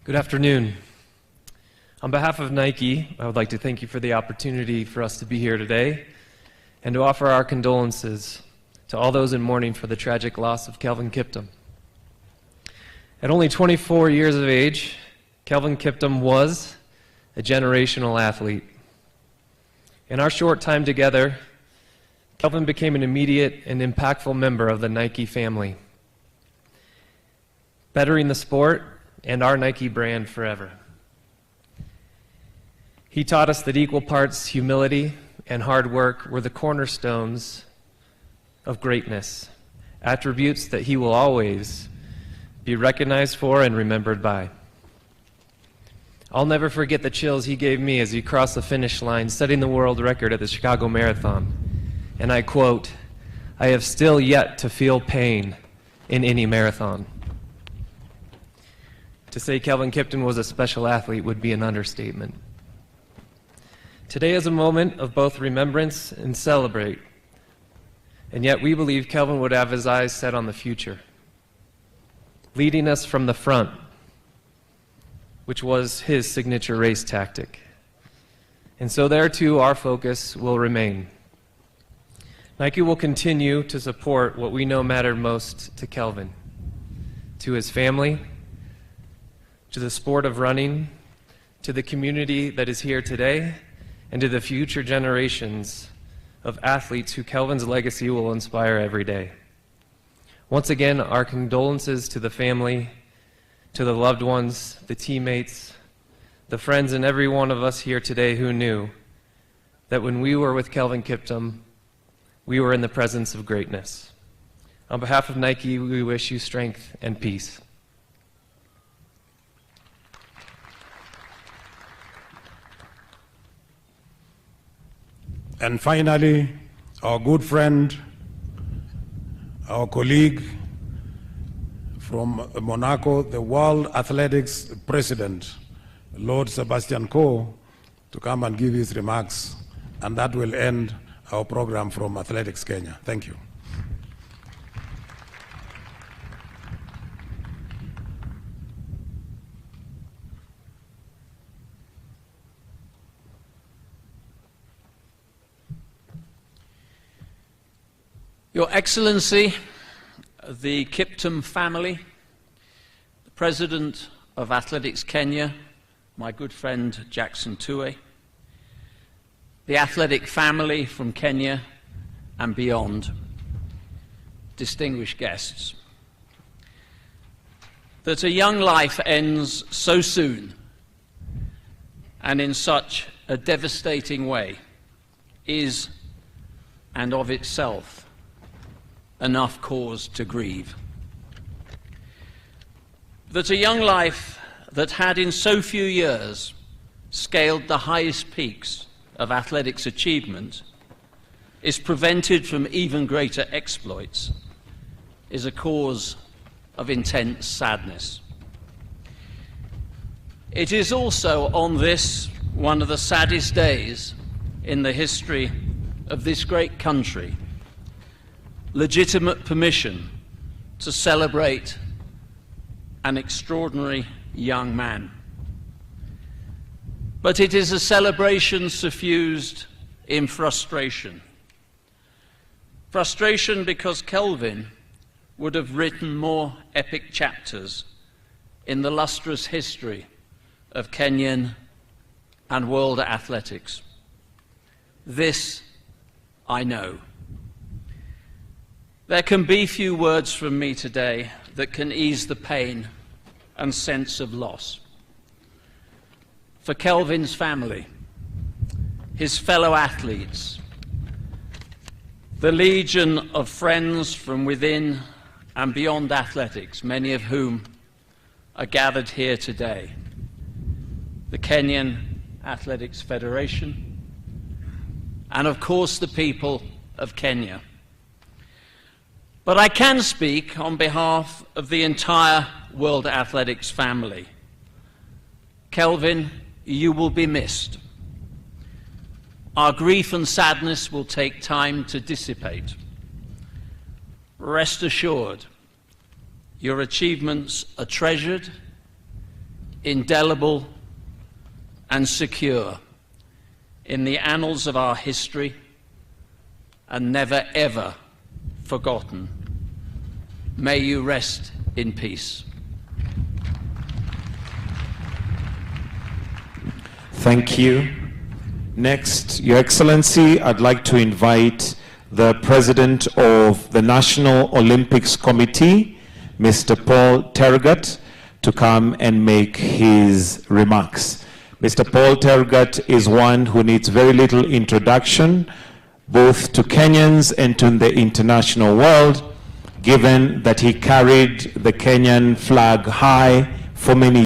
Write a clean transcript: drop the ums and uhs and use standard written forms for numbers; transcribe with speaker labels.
Speaker 1: Good afternoon. On behalf of Nike, I would like to thank you for the opportunity for us to be here today and to offer our condolences to all those in mourning for the tragic loss of Kelvin Kiptum. At only 24 years of age, Kelvin Kiptum was a generational athlete. In our short time together, Kelvin became an immediate and impactful member of the Nike family, bettering the sport and our Nike brand forever. He taught us that equal parts humility and hard work were the cornerstones of greatness, attributes that he will always be recognized for and remembered by. I'll never forget the chills he gave me as he crossed the finish line, setting the world record at the Chicago Marathon. And I quote, "I have still yet to feel pain in any marathon." To say Kelvin Kiptum was a special athlete would be an understatement. Today is a moment of both remembrance and celebrate, and yet we believe Kelvin would have his eyes set on the future, leading us from the front, which was his signature race tactic. And so there too our focus will remain. Nike will continue to support what we know mattered most to Kelvin, to his family, to the sport of running, to the community that is here today, and to the future generations of athletes who Kelvin's legacy will inspire every day. Once again, our condolences to the family, to the loved ones, the teammates, the friends, and every one of us here today who knew that when we were with Kelvin Kiptum, we were in the presence of greatness. On behalf of Nike, we wish you strength and peace.
Speaker 2: And finally, our good friend, our colleague from Monaco, the World Athletics President, Lord Sebastian Coe, to come and give his remarks, and that will end our program from Athletics Kenya. Thank you.
Speaker 3: Your Excellency, the Kiptum family, the President of Athletics Kenya, my good friend Jackson Tuohy, the athletic family from Kenya and beyond, distinguished guests. That a young life ends so soon and in such a devastating way is, and of itself, enough cause to grieve. That a young life that had in so few years scaled the highest peaks of athletics achievement is prevented from even greater exploits is a cause of intense sadness. It is also on this, one of the saddest days in the history of this great country, legitimate permission to celebrate an extraordinary young man. But it is a celebration suffused in frustration. Frustration because Kelvin would have written more epic chapters in the lustrous history of Kenyan and world athletics. This I know. There can be few words from me today that can ease the pain and sense of loss. For Kelvin's family, his fellow athletes, the legion of friends from within and beyond athletics, many of whom are gathered here today, the Kenyan Athletics Federation, and of course the people of Kenya. But I can speak on behalf of the entire World Athletics family. Kelvin, you will be missed. Our grief and sadness will take time to dissipate. Rest assured, your achievements are treasured, indelible and secure in the annals of our history and never ever forgotten. May you rest in peace.
Speaker 4: Thank you. Next, Your Excellency, I'd like to invite the President of the National Olympics Committee, Mr. Paul Tergat, to come and make his remarks. Mr. Paul Tergat is one who needs very little introduction, both to Kenyans and to the international world, given that he carried the Kenyan flag high for many